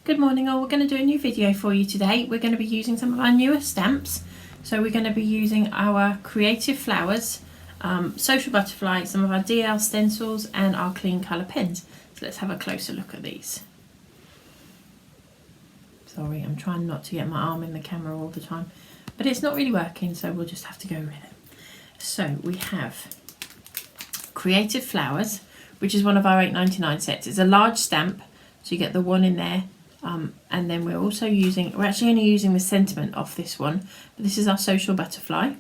Good morning all, we're going to do a new video for you today. We're going to be using some of our newer stamps. So we're going to be using our Creative Flowers, Social Butterfly, some of our DL stencils and our clean colour pens. So let's have a closer look at these. Sorry, I'm trying not to get my arm in the camera all the time, but it's not really working, so we'll just have to go with it. So we have Creative Flowers, which is one of our $8.99 sets. It's a large stamp, so you get the one in there. And then we're actually only using the sentiment off this one, but this is our Social Butterfly.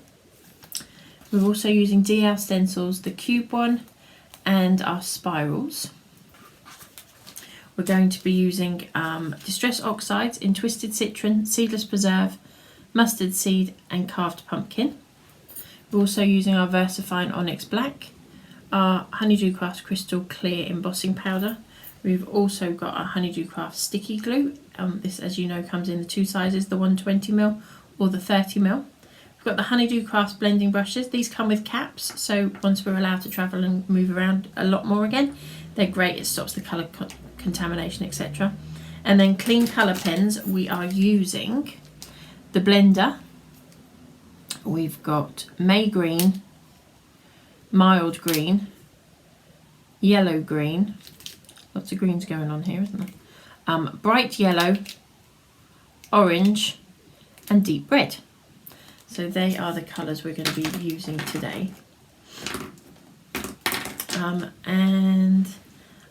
We're also using DL stencils, the cube one and our spirals. We're going to be using Distress Oxides in Twisted Citron, Seedless Preserve, Mustard Seed and Carved Pumpkin. We're also using our Versafine Onyx Black, our Honeydew Craft Crystal Clear Embossing Powder. We've also got our Honeydew Craft Sticky Glue. This, as you know, comes in the two sizes, the 120mm or the 30mm. We've got the Honeydew Craft blending brushes. These come with caps, so once we're allowed to travel and move around a lot more again, they're great. It stops the colour contamination, etc. And then clean colour pens, we are using the blender. We've got May Green, Mild Green, Yellow Green. Lots of greens going on here, isn't there? Bright yellow, orange and deep red. So they are the colours we're going to be using today. And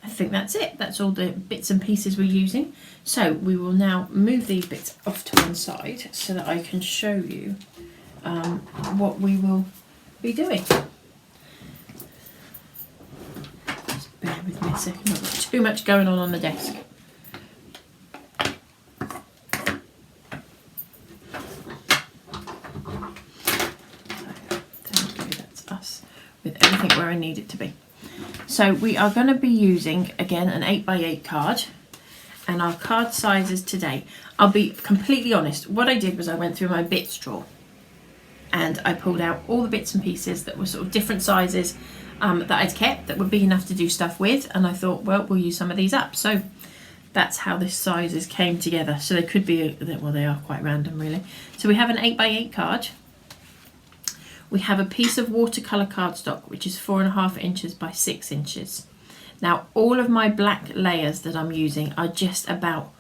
I think that's it. That's all the bits and pieces we're using. So we will now move these bits off to one side so that I can show you what we will be doing. Bear with me a second, I've got too much going on the desk. There we go, that's us with everything where I need it to be. So we are going to be using, again, an 8x8 card, and our card sizes today. I'll be completely honest, what I did was I went through my bits drawer and I pulled out all the bits and pieces that were sort of different sizes that I'd kept that were big enough to do stuff with, and I thought, well, we'll use some of these up. So that's how the sizes came together. So they could be, well, they are quite random really. So we have an 8x8 card. We have a piece of watercolour cardstock, which is 4.5 inches by 6 inches. Now all of my black layers that I'm using are just about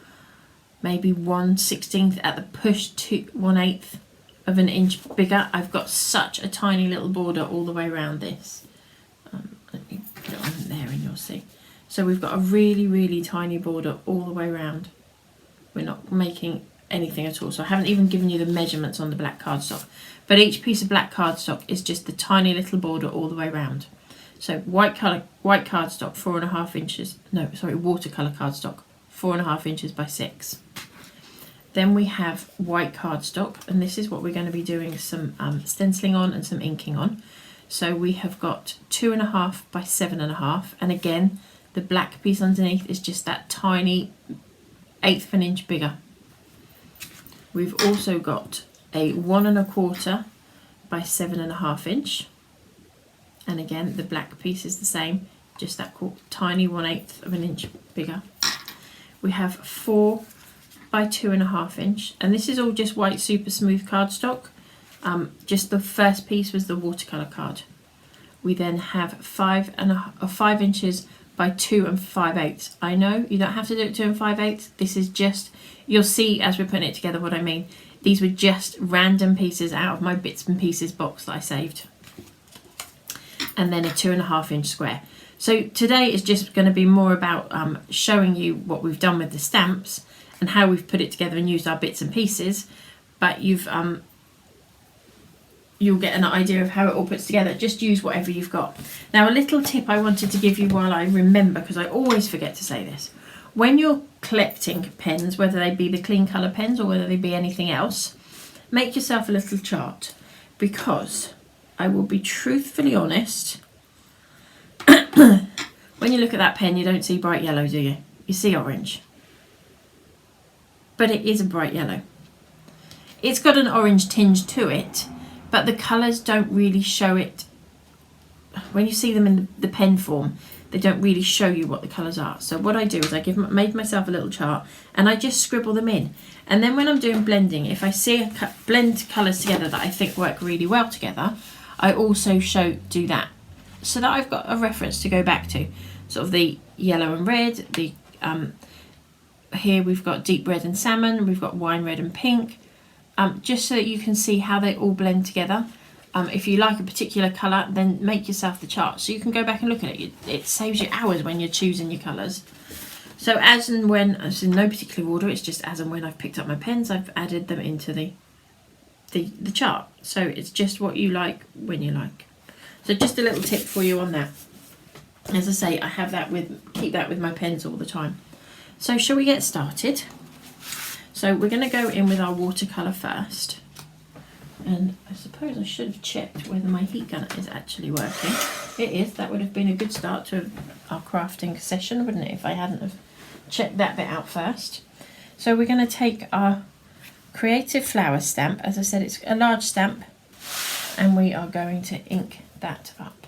maybe 1/16 at the push to 1/8 of an inch bigger. I've got such a tiny little border all the way around this. Let me put it on there and you'll see. So we've got a really, really tiny border all the way around. We're not making anything at all. So I haven't even given you the measurements on the black cardstock. But each piece of black cardstock is just the tiny little border all the way around. So white cardstock, 4.5 inches. No, sorry, watercolour cardstock, 4.5 inches by 6. Then we have white cardstock, and this is what we're going to be doing some stenciling on and some inking on. So we have got 2.5 by 7.5, and again the black piece underneath is just that tiny 1/8 of an inch bigger. We've also got a 1.25 by 7.5 inch, and again the black piece is the same, just that tiny 1/8 of an inch bigger. We have 4 by 2.5 inch, and this is all just white super smooth cardstock. Just the first piece was the watercolour card. We then have 5 inches by 2 5/8. I know you don't have to do it 2 5/8. This is just, you'll see as we're putting it together what I mean. These were just random pieces out of my bits and pieces box that I saved. And then a 2.5 inch square. So today is just going to be more about showing you what we've done with the stamps and how we've put it together and used our bits and pieces. But you'll get an idea of how it all puts together. Just use whatever you've got. Now a little tip I wanted to give you while I remember, because I always forget to say this. When you're collecting pens, whether they be the clean colour pens or whether they be anything else, make yourself a little chart, because I will be truthfully honest, when you look at that pen you don't see bright yellow, do you? You see orange. But it is a bright yellow. It's got an orange tinge to it, but the colours don't really show it. When you see them in the pen form, they don't really show you what the colours are. So what I do is I made myself a little chart and I just scribble them in. And then when I'm doing blending, if I see blend colours together that I think work really well together, I also do that, so that I've got a reference to go back to. Sort of the yellow and red, the here we've got deep red and salmon, we've got wine red and pink, just so that you can see how they all blend together. If you like a particular colour, then make yourself the chart so you can go back and look at it. It saves you hours when you're choosing your colours. So as and when, it's in no particular order, it's just as and when I've picked up my pens, I've added them into the chart. So it's just what you like when you like. So just a little tip for you on that. As I say, I have that keep that with my pens all the time. So shall we get started? So we're going to go in with our watercolour first. And I suppose I should have checked whether my heat gun is actually working. It is. That would have been a good start to our crafting session, wouldn't it, if I hadn't have checked that bit out first. So we're going to take our Creative Flower stamp. As I said, it's a large stamp, and we are going to ink that up.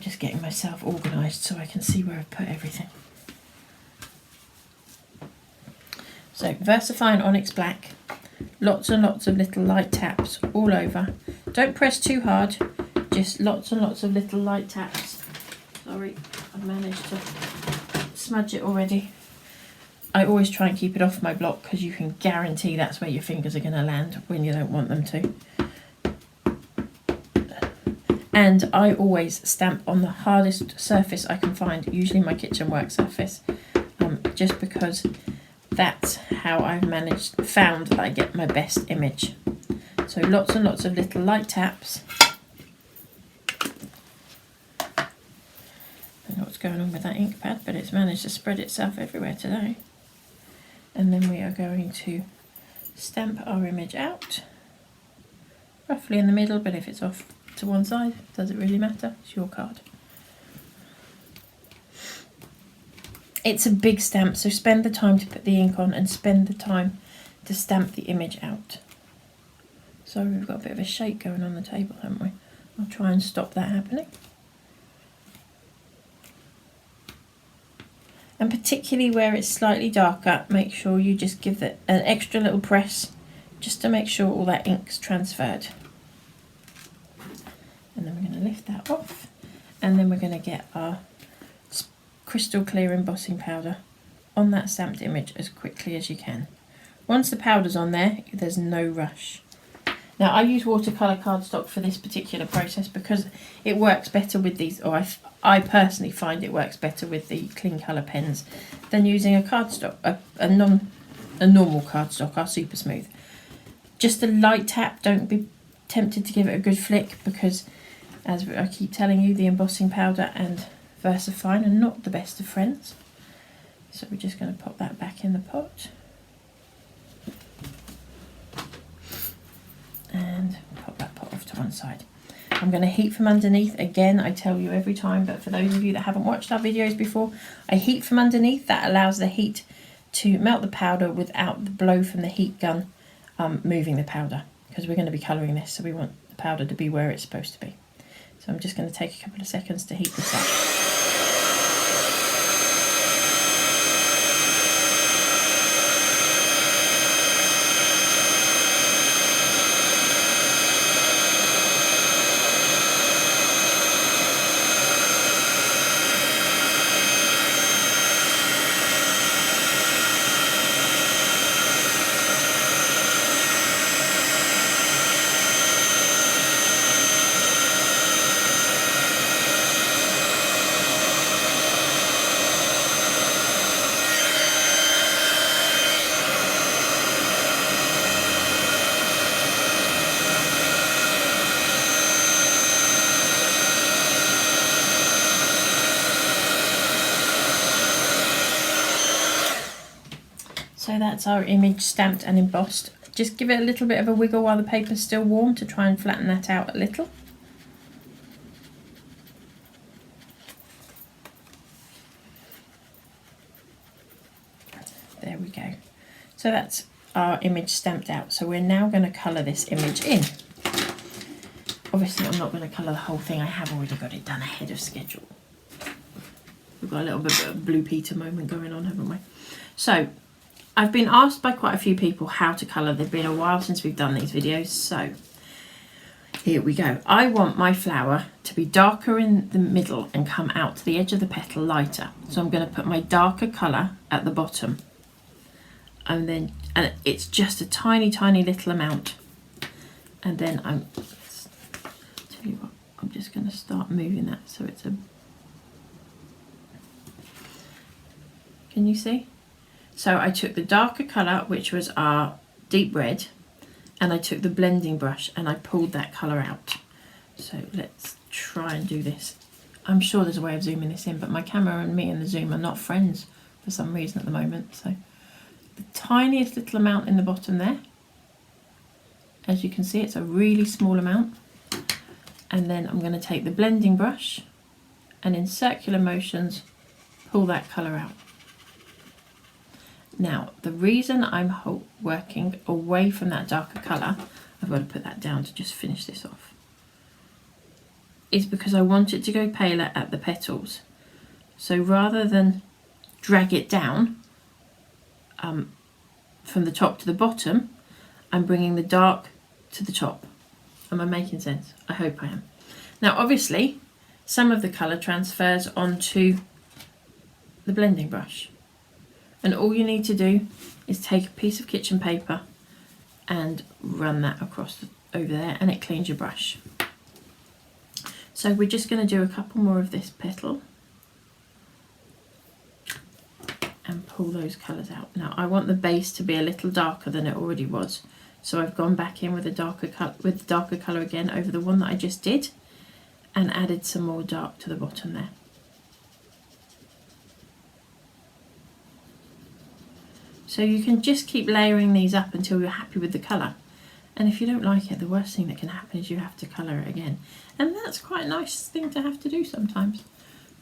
Just getting myself organised so I can see where I've put everything. So Versafine Onyx Black. Lots and lots of little light taps all over. Don't press too hard, just lots and lots of little light taps. Sorry, I've managed to smudge it already. I always try and keep it off my block because you can guarantee that's where your fingers are going to land when you don't want them to. And I always stamp on the hardest surface I can find, usually my kitchen work surface, just because that's how I've found that I get my best image. So lots and lots of little light taps. I don't know what's going on with that ink pad, but it's managed to spread itself everywhere today. And then we are going to stamp our image out, roughly in the middle, but if it's off to one side, does it really matter? It's your card. It's a big stamp, so spend the time to put the ink on and spend the time to stamp the image out. Sorry, we've got a bit of a shake going on the table, haven't we? I'll try and stop that happening. And particularly where it's slightly darker, make sure you just give it an extra little press just to make sure all that ink's transferred. And then we're going to lift that off, and then we're going to get our crystal clear embossing powder on that stamped image as quickly as you can. Once the powder's on there, there's no rush. Now I use watercolour cardstock for this particular process because it works better with these, or I personally find it works better with the clean colour pens than using a cardstock, a normal cardstock, our super smooth. Just a light tap, don't be tempted to give it a good flick because, as I keep telling you, the embossing powder and Versafine are not the best of friends. So we're just going to pop that back in the pot. And pop that pot off to one side. I'm going to heat from underneath. Again, I tell you every time, but for those of you that haven't watched our videos before, I heat from underneath. That allows the heat to melt the powder without the blow from the heat gun moving the powder, because we're going to be colouring this, so we want the powder to be where it's supposed to be. So I'm just going to take a couple of seconds to heat this up. So that's our image stamped and embossed. Just give it a little bit of a wiggle while the paper's still warm to try and flatten that out a little. There we go. So that's our image stamped out. So we're now going to colour this image in. Obviously I'm not going to colour the whole thing, I have already got it done ahead of schedule. We've got a little bit of a Blue Peter moment going on, haven't we? So I've been asked by quite a few people how to colour. They've been a while since we've done these videos, so here we go. I want my flower to be darker in the middle and come out to the edge of the petal lighter. So I'm going to put my darker colour at the bottom. And it's just a tiny, tiny little amount. And then tell you what, I'm just going to start moving that so it's a... Can you see? So I took the darker colour, which was our deep red, and I took the blending brush and I pulled that colour out. So let's try and do this. I'm sure there's a way of zooming this in, but my camera and me and the zoom are not friends for some reason at the moment. So the tiniest little amount in the bottom there. As you can see, it's a really small amount. And then I'm going to take the blending brush and in circular motions pull that colour out. Now, the reason I'm working away from that darker colour, I've got to put that down to just finish this off, is because I want it to go paler at the petals. So rather than drag it down from the top to the bottom, I'm bringing the dark to the top. Am I making sense? I hope I am. Now, obviously, some of the colour transfers onto the blending brush. And all you need to do is take a piece of kitchen paper and run that across over there, and it cleans your brush. So we're just going to do a couple more of this petal and pull those colours out. Now I want the base to be a little darker than it already was, so I've gone back in with a darker colour again over the one that I just did and added some more dark to the bottom there. So you can just keep layering these up until you're happy with the colour. And if you don't like it, the worst thing that can happen is you have to colour it again. And that's quite a nice thing to have to do sometimes,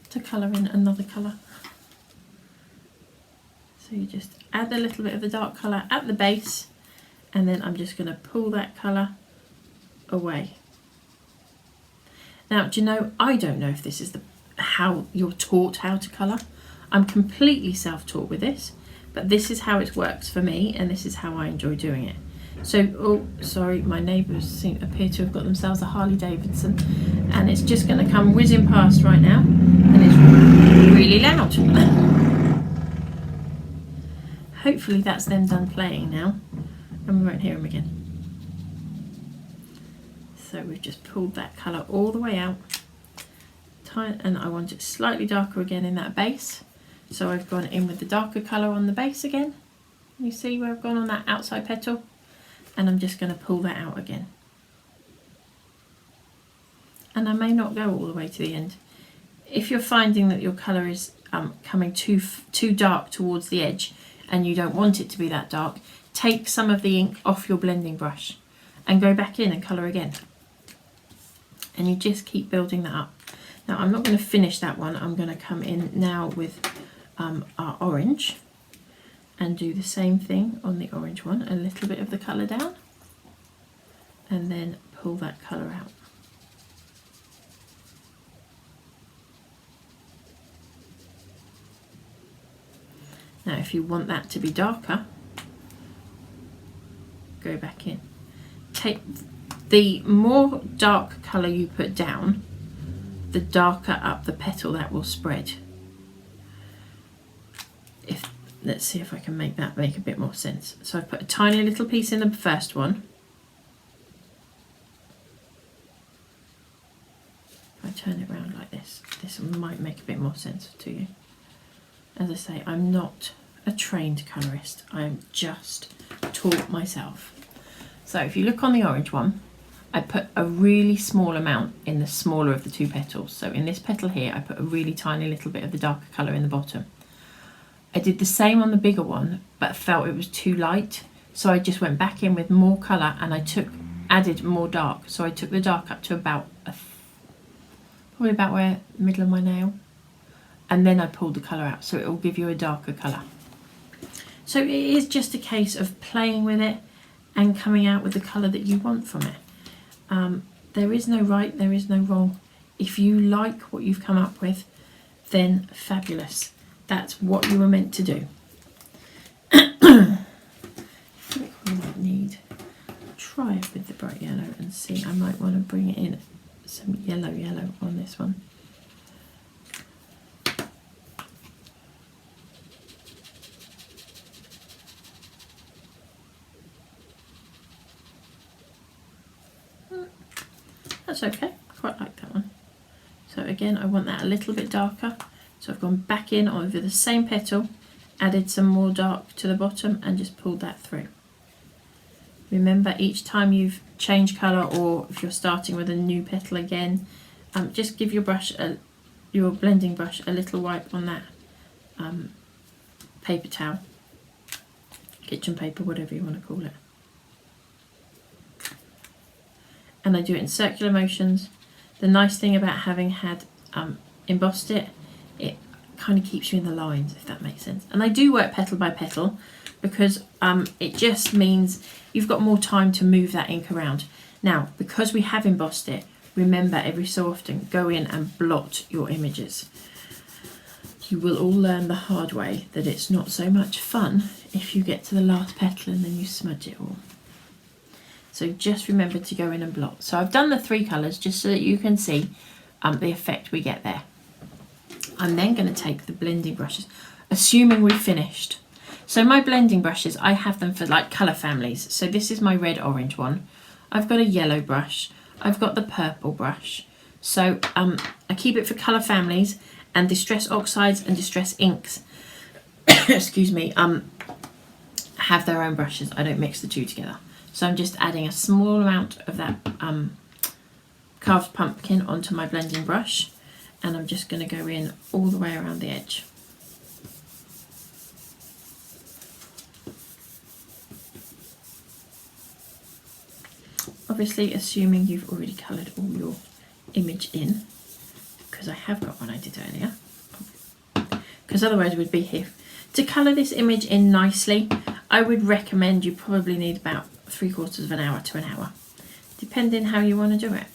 to colour in another colour. So you just add a little bit of the dark colour at the base, and then I'm just going to pull that colour away. Now, do you know, I don't know if this is how you're taught how to colour. I'm completely self-taught with this. But this is how it works for me, and this is how I enjoy doing it. So, oh, sorry, my neighbours appear to have got themselves a Harley Davidson, and it's just going to come whizzing past right now, and it's really loud. Hopefully that's them done playing now, and we won't hear them again. So we've just pulled that colour all the way out, and I want it slightly darker again in that base. So I've gone in with the darker colour on the base again. You see where I've gone on that outside petal? And I'm just going to pull that out again. And I may not go all the way to the end. If you're finding that your colour is coming too dark towards the edge and you don't want it to be that dark, take some of the ink off your blending brush and go back in and colour again. And you just keep building that up. Now I'm not going to finish that one. I'm going to come in now with our orange and do the same thing on the orange one, a little bit of the colour down and then pull that colour out. Now if you want that to be darker, go back in. Take the more dark colour you put down, the darker up the petal that will spread. Let's see if I can make that make a bit more sense. So I put a tiny little piece in the first one. If I turn it around like this, this might make a bit more sense to you. As I say, I'm not a trained colourist. I am just taught myself. So if you look on the orange one, I put a really small amount in the smaller of the two petals. So in this petal here, I put a really tiny little bit of the darker colour in the bottom. I did the same on the bigger one, but felt it was too light. So I just went back in with more colour and I added more dark. So I took the dark up to about, probably about where the middle of my nail. And then I pulled the colour out, so it will give you a darker colour. So it is just a case of playing with it and coming out with the colour that you want from it. There is no right, there is no wrong. If you like what you've come up with, then fabulous. That's what you were meant to do. I think we might need, try it with the bright yellow and see. I might want to bring it in some yellow on this one. That's okay, quite like that one. So again, I want that a little bit darker. So I've gone back in over the same petal, added some more dark to the bottom and just pulled that through. Remember, each time you've changed colour, or if you're starting with a new petal again, just give your brush, your blending brush, a little wipe on that paper towel, kitchen paper, whatever you want to call it. And I do it in circular motions. The nice thing about having had embossed it, it kind of keeps you in the lines, if that makes sense. And I do work petal by petal because it just means you've got more time to move that ink around. Now, because we have embossed it, remember every so often, go in and blot your images. You will all learn the hard way that it's not so much fun if you get to the last petal and then you smudge it all. So just remember to go in and blot. So I've done the 3 colours just so that you can see the effect we get there. I'm then going to take the blending brushes, assuming we've finished. So my blending brushes, I have them for like colour families. So this is my red orange one. I've got a yellow brush. I've got the purple brush. So I keep it for colour families, and Distress Oxides and Distress Inks, excuse me, have their own brushes. I don't mix the two together. So I'm just adding a small amount of that carved pumpkin onto my blending brush, and I'm just going to go in all the way around the edge. Obviously assuming you've already coloured all your image in, because I have got one I did earlier, because otherwise we'd be here. To colour this image in nicely, I would recommend you probably need about 3/4 of an hour to an hour, depending how you want to do it.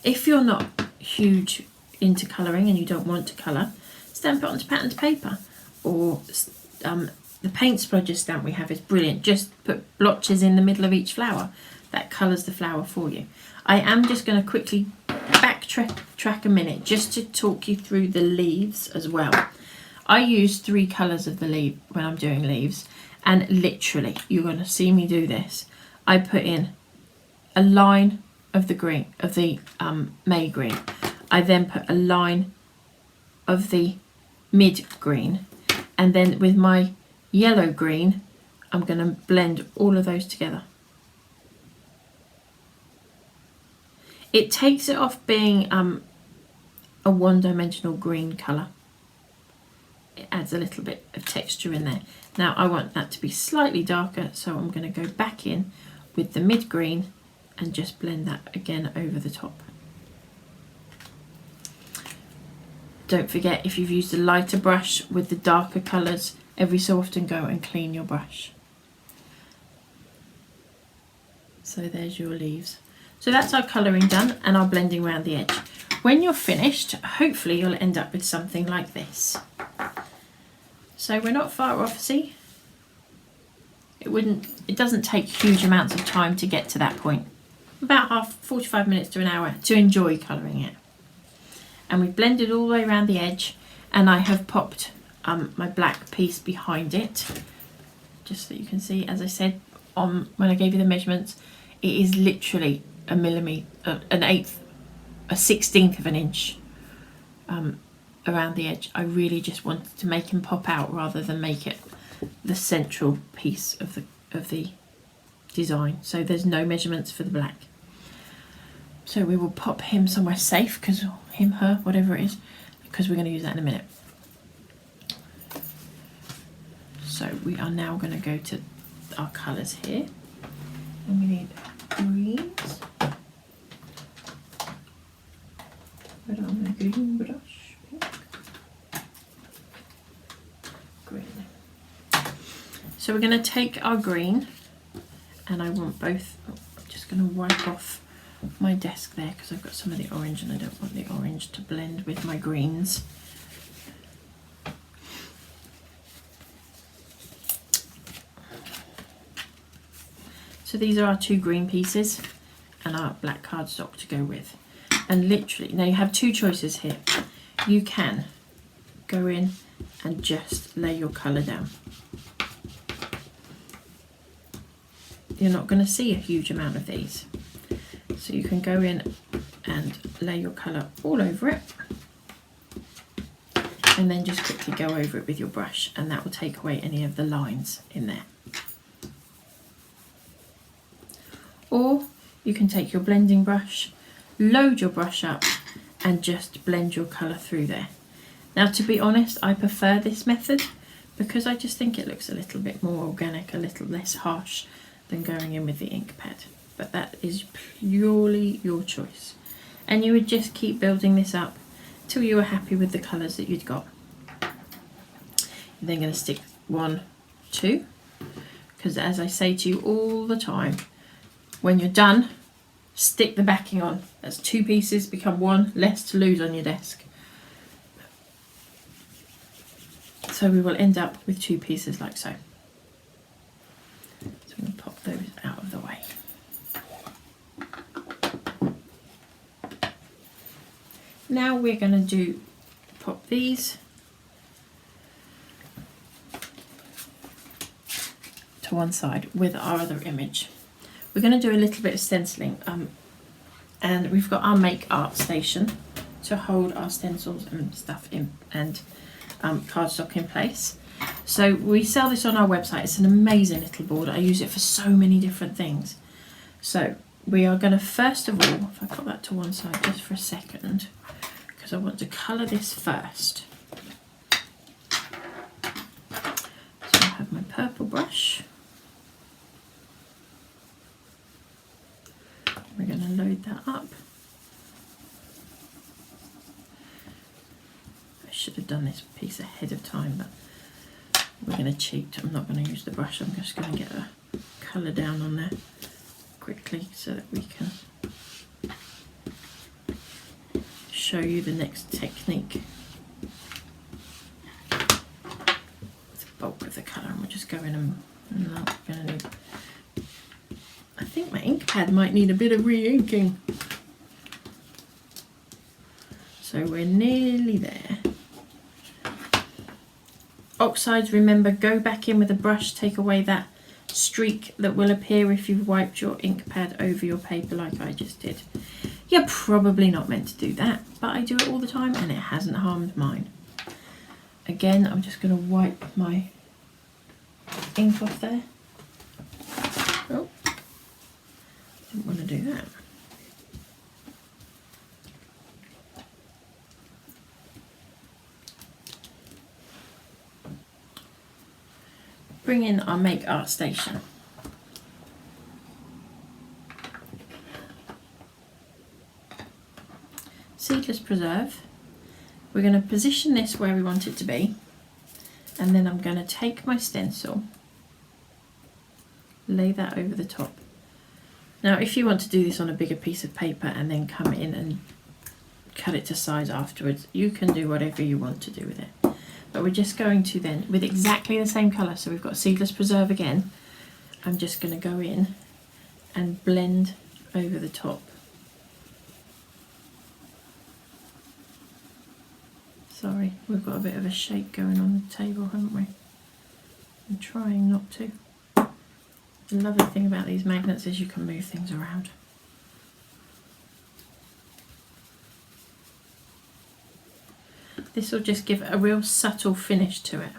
If you're not huge into colouring and you don't want to colour, stamp it onto patterned paper, or the paint splodger stamp we have is brilliant. Just put blotches in the middle of each flower. That colours the flower for you. I am just going to quickly backtrack a minute just to talk you through the leaves as well. I use 3 colours of the leaf when I'm doing leaves, and literally you're going to see me do this. I put in a line of the green, of the May green. I then put a line of the mid green, and then with my yellow green I'm going to blend all of those together. It takes it off being a one-dimensional green colour. It adds a little bit of texture in there. Now I want that to be slightly darker, so I'm going to go back in with the mid green and just blend that again over the top. Don't forget, if you've used a lighter brush with the darker colours, every so often go and clean your brush. So there's your leaves. So that's our colouring done and our blending around the edge. When you're finished, hopefully you'll end up with something like this. So we're not far off, see? It doesn't take huge amounts of time to get to that point. About 45 minutes to an hour to enjoy colouring it. And we've blended all the way around the edge, and I have popped my black piece behind it, just so you can see. As I said when I gave you the measurements, it is literally a millimetre, an eighth, a 16th of an inch around the edge. I really just wanted to make him pop out rather than make it the central piece of the design. So there's no measurements for the black. So we will pop him somewhere safe, because him, her, whatever it is, because we're going to use that in a minute. So we are now going to go to our colours here, and we need greens. Where are my green brush? Pink. Green. So we're going to take our green, and I want both. I'm just going to wipe off my desk there because I've got some of the orange and I don't want the orange to blend with my greens. So these are our 2 green pieces and our black cardstock to go with. And literally, now you have 2 choices here. You can go in and just lay your colour down. You're not going to see a huge amount of these. So you can go in and lay your colour all over it. And then just quickly go over it with your brush, and that will take away any of the lines in there. Or you can take your blending brush, load your brush up and just blend your colour through there. Now, to be honest, I prefer this method because I just think it looks a little bit more organic, a little less harsh than going in with the ink pad. But that is purely your choice. And you would just keep building this up till you were happy with the colours that you'd got. You're then going to stick 1, 2, because as I say to you all the time, when you're done, stick the backing on. That's 2 pieces, become 1, less to lose on your desk. So we will end up with 2 pieces like so. So I'm going to pop those out of the way. Now we're going to pop these to one side with our other image. We're going to do a little bit of stenciling, and we've got our make art station to hold our stencils and stuff in, and cardstock in place. So we sell this on our website. It's an amazing little board. I use it for so many different things. So we are going to, first of all, if I put that to one side just for a second, because I want to colour this first. So I have my purple brush. We're going to load that up. I should have done this piece ahead of time, but we're going to cheat. I'm not going to use the brush. I'm just going to get a colour down on there quickly so that we can show you the next technique. It's the bulk of the colour, and we'll just go in and I'm going to need, I think my ink pad might need a bit of re-inking. So we're nearly there. Oxides, remember, go back in with a brush, take away that streak that will appear if you've wiped your ink pad over your paper like I just did. You're probably not meant to do that, but I do it all the time and it hasn't harmed mine. Again, I'm just going to wipe my ink off there. Oh, didn't want to do that. Bring in our make art station. Seedless preserve. We're going to position this where we want it to be, and then I'm going to take my stencil, lay that over the top. Now if you want to do this on a bigger piece of paper and then come in and cut it to size afterwards, you can do whatever you want to do with it. But we're just going to then, with exactly the same colour, so we've got Seedless Preserve again, I'm just going to go in and blend over the top. Sorry, we've got a bit of a shake going on the table, haven't we? I'm trying not to. The lovely thing about these magnets is you can move things around. This will just give a real subtle finish to it.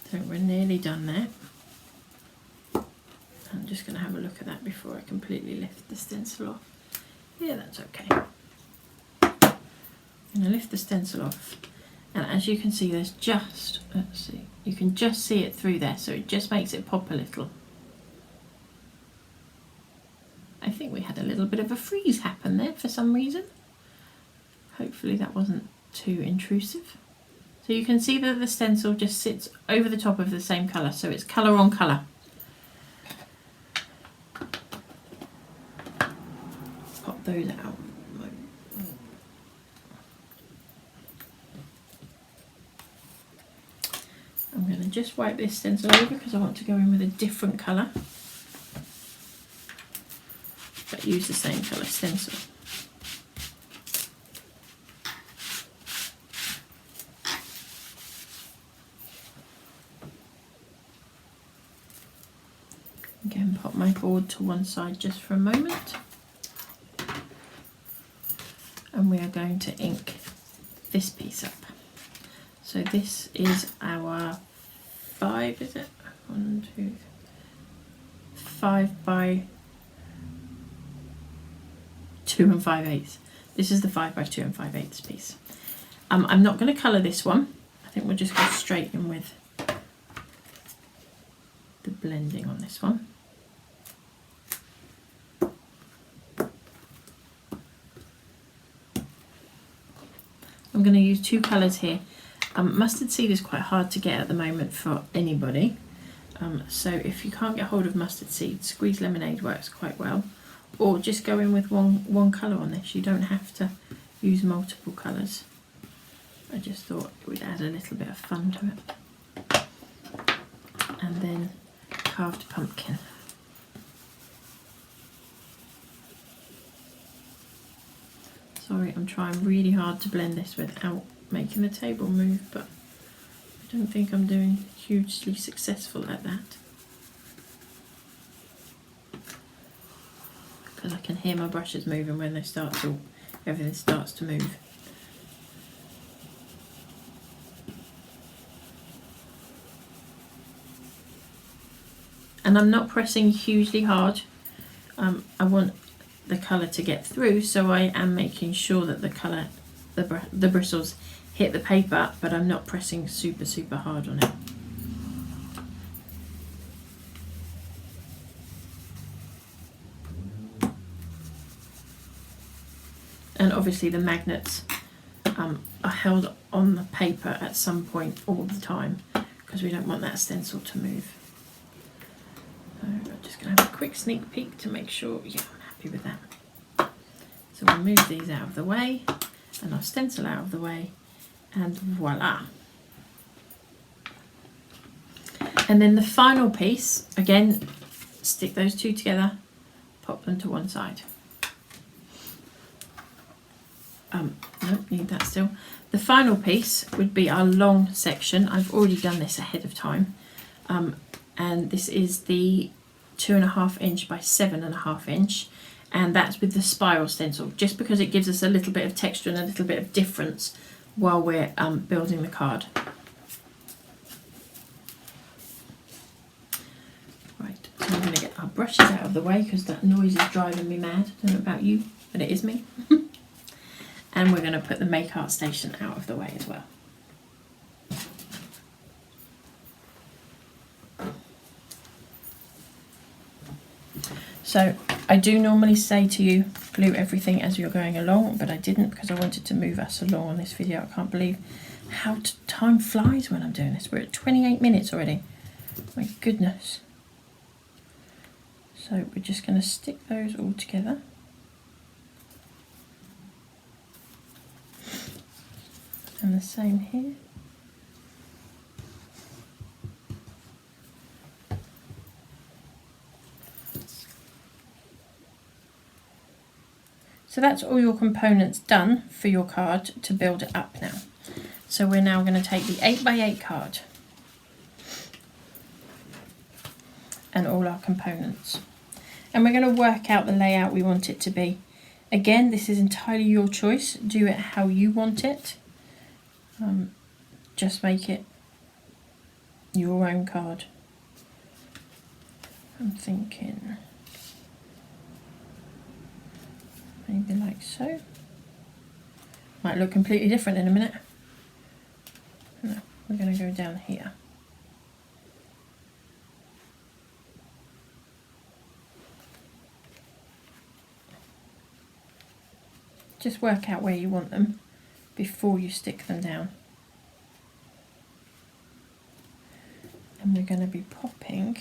So we're nearly done there. I'm just going to have a look at that before I completely lift the stencil off. Yeah, that's okay. I'm going to lift the stencil off, and as you can see there's just, let's see, you can just see it through there, so it just makes it pop a little. I think we had a little little bit of a freeze happen there for some reason. Hopefully that wasn't too intrusive. So you can see that the stencil just sits over the top of the same colour, so it's colour on colour. Pop those out. I'm going to just wipe this stencil over because I want to go in with a different colour, but use the same colour stencil. Again, pop my board to one side just for a moment, and we are going to ink this piece up. So this is our 5, is it? 1, 2, 5 by 2 5/8. This is the 5 by 2 5/8 piece. I'm not going to colour this one. I think we'll just go straight in with the blending on this one. I'm going to use 2 colours here. Mustard seed is quite hard to get at the moment for anybody. So if you can't get hold of mustard seed, squeezed lemonade works quite well. Or just go in with one colour on this. You don't have to use multiple colours. I just thought it would add a little bit of fun to it. And then carved pumpkin. Sorry, I'm trying really hard to blend this without making the table move, but I don't think I'm doing hugely successful at that. Because I can hear my brushes moving when they start to, everything starts to move. And I'm not pressing hugely hard. I want the colour to get through, so I am making sure that the colour, the bristles hit the paper, but I'm not pressing super hard on it. And obviously the magnets are held on the paper at some point all the time because we don't want that stencil to move. So I'm just going to have a quick sneak peek to make sure, yeah, I'm happy with that. So we'll move these out of the way and our stencil out of the way, and voila. And then the final piece, again, stick those 2 together, pop them to one side. Nope, need that still. The final piece would be our long section. I've already done this ahead of time. And this is the 2.5 inch by 7.5 inch, and that's with the spiral stencil, just because it gives us a little bit of texture and a little bit of difference while we're building the card. Right, so I'm going to get our brushes out of the way because that noise is driving me mad. I don't know about you, but it is me. And we're going to put the Make Art Station out of the way as well. So I do normally say to you, glue everything as you're going along, but I didn't because I wanted to move us along on this video. I can't believe how time flies when I'm doing this. We're at 28 minutes already. My goodness. So we're just going to stick those all together. And the same here. So that's all your components done for your card to build it up now. So we're now going to take the 8x8 card and all our components. And we're going to work out the layout we want it to be. Again, this is entirely your choice. Do it how you want it. Just make it your own card. I'm thinking maybe like so. Might look completely different in a minute. No, we're going to go down here. Just work out where you want them before you stick them down. And we're going to be popping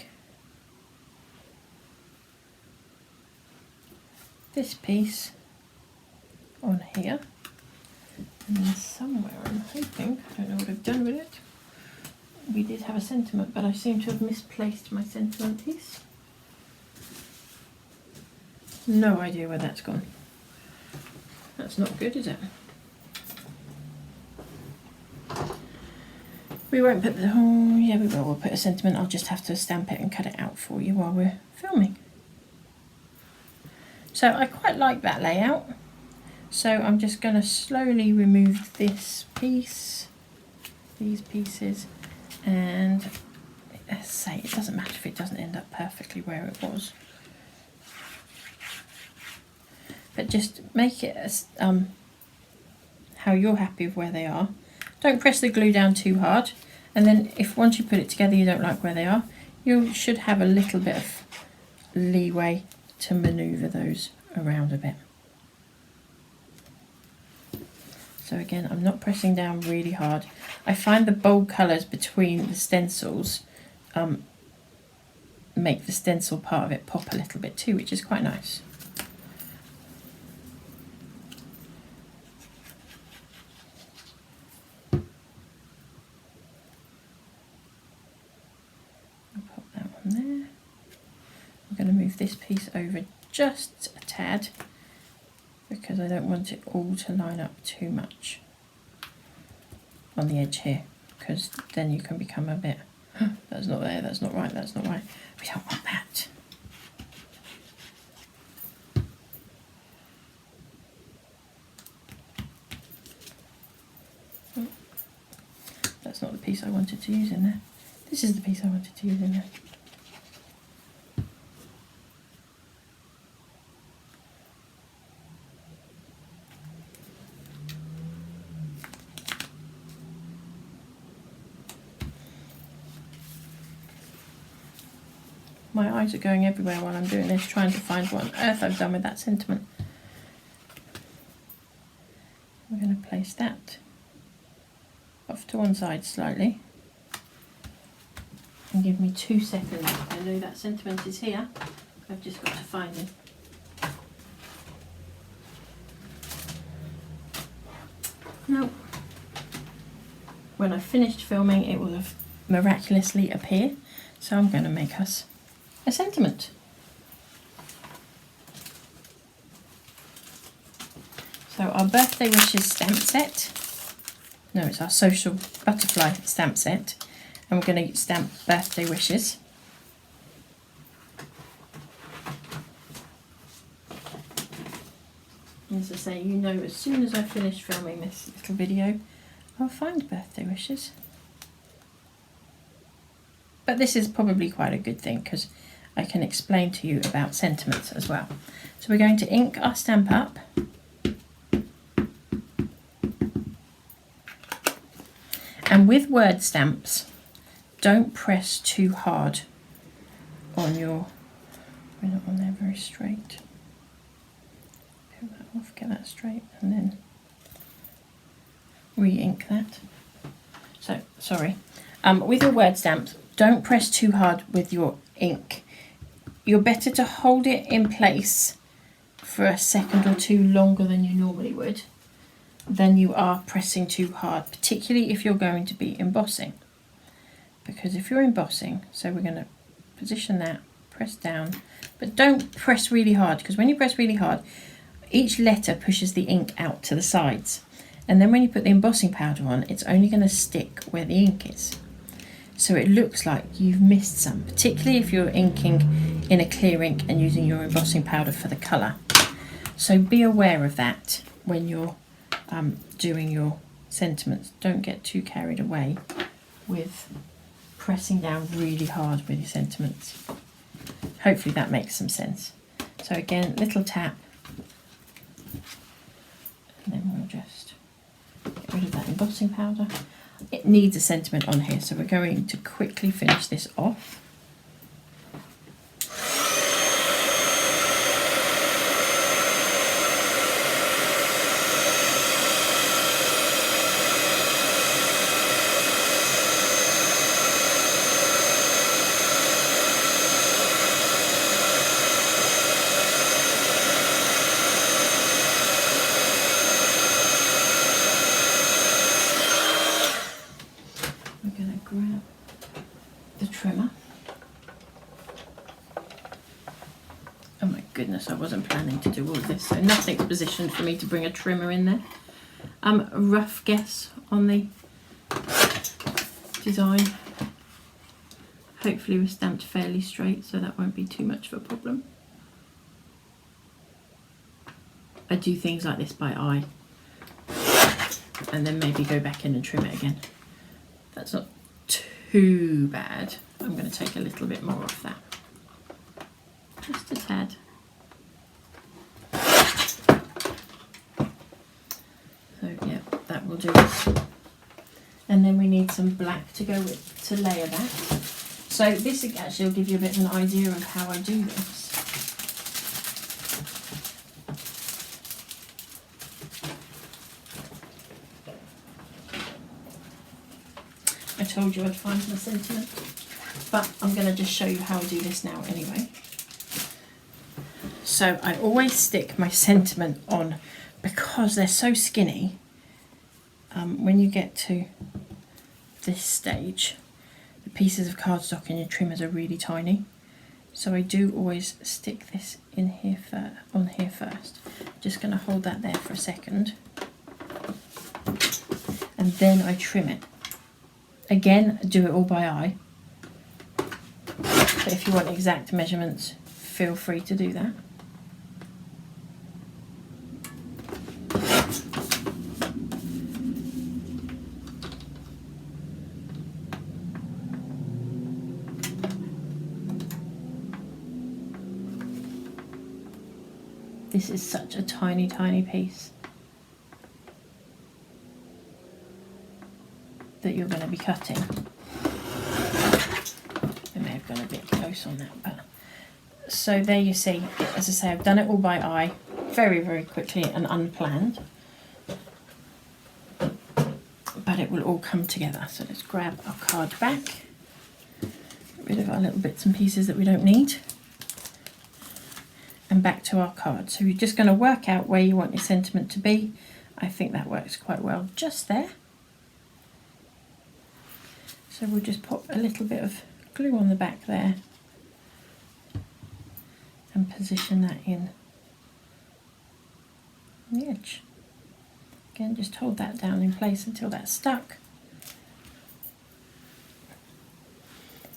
this piece on here, and then somewhere I'm hoping, I don't know what I've done with it, we did have a sentiment, but I seem to have misplaced my sentiment piece. No idea where that's gone. That's not good, is it? We won't put the, oh yeah we will, we'll put a sentiment. I'll just have to stamp it and cut it out for you while we're filming. So I quite like that layout. So I'm just going to slowly remove this piece, these pieces, and let's say it doesn't matter if it doesn't end up perfectly where it was. But just make it as, how you're happy with where they are. Don't press the glue down too hard, and then if once you put it together you don't like where they are, you should have a little bit of leeway to manoeuvre those around a bit. So again, I'm not pressing down really hard. I find the bold colours between the stencils make the stencil part of it pop a little bit too, which is quite nice. There. I'm going to move this piece over just a tad because I don't want it all to line up too much on the edge here, because then you can become a bit, that's not there, that's not right, that's not right. We don't want that. That's not the piece I wanted to use in there. This is the piece I wanted to use in there. My eyes are going everywhere while I'm doing this, trying to find what on earth I've done with that sentiment. I'm going to place that off to one side slightly. And give me 2 seconds. I know that sentiment is here. I've just got to find it. No. When I've finished filming, it will have miraculously appear. So I'm going to make us a sentiment. So our birthday wishes stamp set. No, it's our social butterfly stamp set. And we're going to stamp birthday wishes. As I say, you know, as soon as I finish filming this little video, I'll find birthday wishes. But this is probably quite a good thing because I can explain to you about sentiments as well. So we're going to ink our stamp up. And with word stamps, don't press too hard on your, we're not on there very straight. Peel that off, get that straight, and then re-ink that. So, sorry. With your word stamps, don't press too hard with your ink. You're better to hold it in place for a second or two longer than you normally would than you are pressing too hard, particularly if you're going to be embossing. Because if you're embossing, so we're going to position that, press down, but don't press really hard, because when you press really hard, each letter pushes the ink out to the sides. And then when you put the embossing powder on, it's only going to stick where the ink is. So it looks like you've missed some, particularly if you're inking in a clear ink and using your embossing powder for the colour. So be aware of that when you're doing your sentiments. Don't get too carried away with pressing down really hard with your sentiments. Hopefully that makes some sense. So again, little tap, and then we'll just get rid of that embossing powder. It needs a sentiment on here, so we're going to quickly finish this off. the trimmer. Oh my goodness, I wasn't planning to do all of this, so nothing's positioned for me to bring a trimmer in there. A rough guess on the design. Hopefully we're stamped fairly straight, so that won't be too much of a problem. I do things like this by eye, and then maybe go back in and trim it again. That's not too bad. I'm going to take a little bit more off that. Just a tad. So yeah, that will do us. And then we need some black to go with, to layer that. So this actually will give you a bit of an idea of how I do this. I told you I'd find my sentiment, but I'm going to just show you how I do this now anyway. So I always stick my sentiment on, because they're so skinny. When you get to this stage, the pieces of cardstock in your trimmers are really tiny, so I do always stick this in here on here first. Just going to hold that there for a second, and then I trim it. Again, do it all by eye, but if you want exact measurements, feel free to do that. This is such a tiny, tiny piece that you're going to be cutting. I may have gone a bit close on that, but so there you see. As I say, I've done it all by eye, very, very quickly and unplanned, but it will all come together. So let's grab our card back, get rid of our little bits and pieces that we don't need, and back to our card. So you're just going to work out where you want your sentiment to be. I think that works quite well just there. So we'll just pop a little bit of glue on the back there and position that in on the edge. Again, just hold that down in place until that's stuck.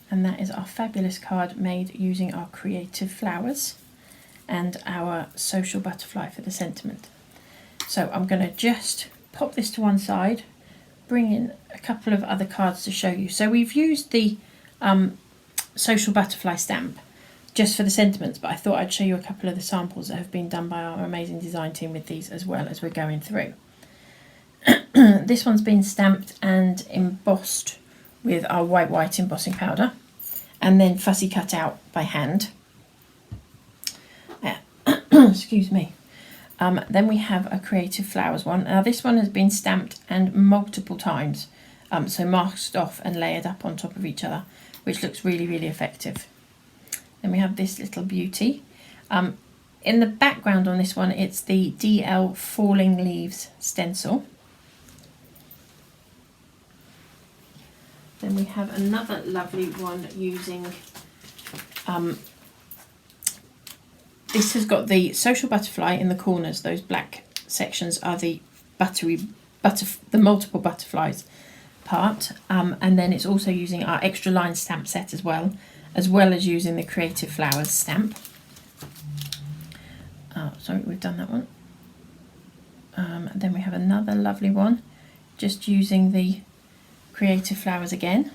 And that is our fabulous card made using our creative flowers and our social butterfly for the sentiment. So I'm going to just pop this to one side, bring in a couple of other cards to show you. So we've used the social butterfly stamp just for the sentiments, but I thought I'd show you a couple of the samples that have been done by our amazing design team with these as well as we're going through. This one's been stamped and embossed with our white embossing powder and then fussy cut out by hand. Excuse me. Then we have a creative flowers one. Now this one has been stamped and multiple times, so masked off and layered up on top of each other, which looks really, really effective. Then we have this little beauty. In the background on this one, it's the DL Falling Leaves stencil. Then we have another lovely one using, this has got the social butterfly in the corners. Those black sections are the the multiple butterflies part, and then it's also using our extra line stamp set as well as using the creative flowers stamp. Sorry, we've done that one. Then we have another lovely one, just using the creative flowers again.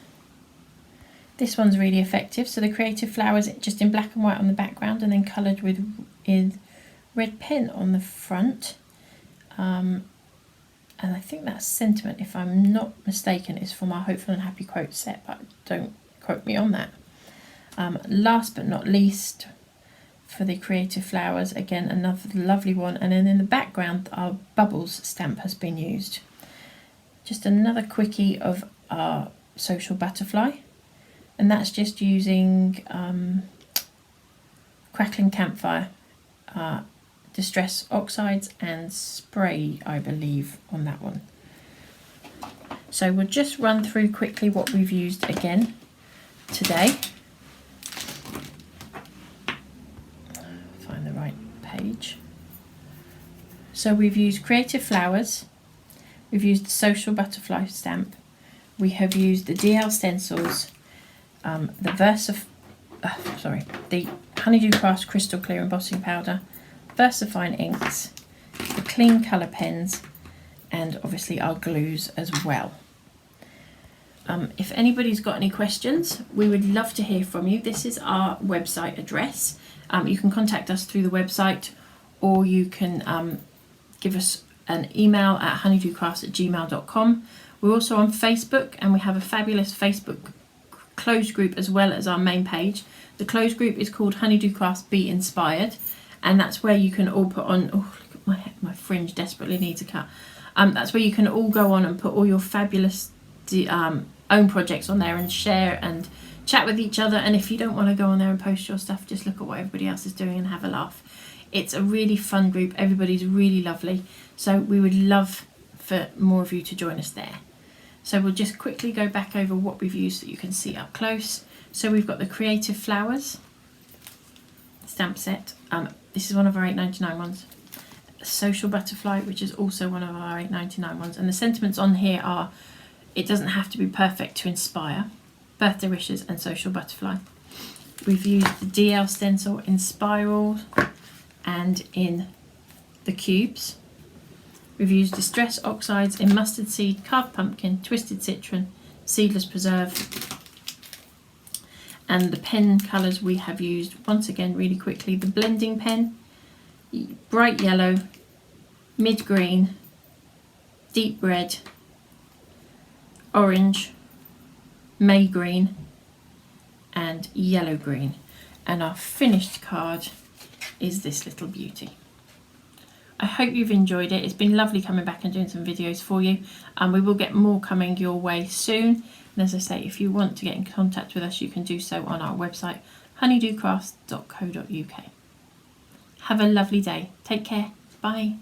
This one's really effective. So the creative flowers just in black and white on the background and then coloured with red pen on the front. And I think that sentiment, if I'm not mistaken, is from our Hopeful and Happy quote set, but don't quote me on that. Last but not least, for the creative flowers, again another lovely one, and then in the background our bubbles stamp has been used. Just another quickie of our social butterfly, and that's just using Crackling Campfire, Distress Oxides and spray, I believe, on that one. So we'll just run through quickly what we've used again today. Find the right page. So we've used Creative Flowers, we've used the Social Butterfly stamp, we have used the DL stencils, the Honeydew Crafts Crystal Clear Embossing Powder, Versafine inks, the clean colour pens, and obviously our glues as well. If anybody's got any questions, we would love to hear from you. This is our website address. You can contact us through the website, or you can give us an email at honeydewcrafts@gmail.com. We're also on Facebook, and we have a fabulous Facebook closed group as well as our main page. The closed group is called Honeydew Crafts Be Inspired, and that's where you can all put on, oh look at my fringe desperately needs a cut. That's where you can all go on and put all your fabulous own projects on there and share and chat with each other. And if you don't want to go on there and post your stuff, just look at what everybody else is doing and have a laugh. It's a really fun group. Everybody's really lovely. So we would love for more of you to join us there. So we'll just quickly go back over what we've used so that you can see up close. So we've got the Creative Flowers stamp set. This is one of our $8.99 ones. Social Butterfly, which is also one of our $8.99 ones. And the sentiments on here are, it doesn't have to be perfect to inspire, Birthday Wishes, and Social Butterfly. We've used the DL stencil in spirals and in the cubes. We've used Distress Oxides in Mustard Seed, Carved Pumpkin, Twisted Citron, Seedless Preserve. And the pen colours we have used, once again really quickly, the blending pen, bright yellow, mid green, deep red, orange, May green, and yellow green. And our finished card is this little beauty. I hope you've enjoyed it. It's been lovely coming back and doing some videos for you, and we will get more coming your way soon. And as I say, if you want to get in contact with us, you can do so on our website, honeydewcrafts.co.uk. Have a lovely day. Take care. Bye.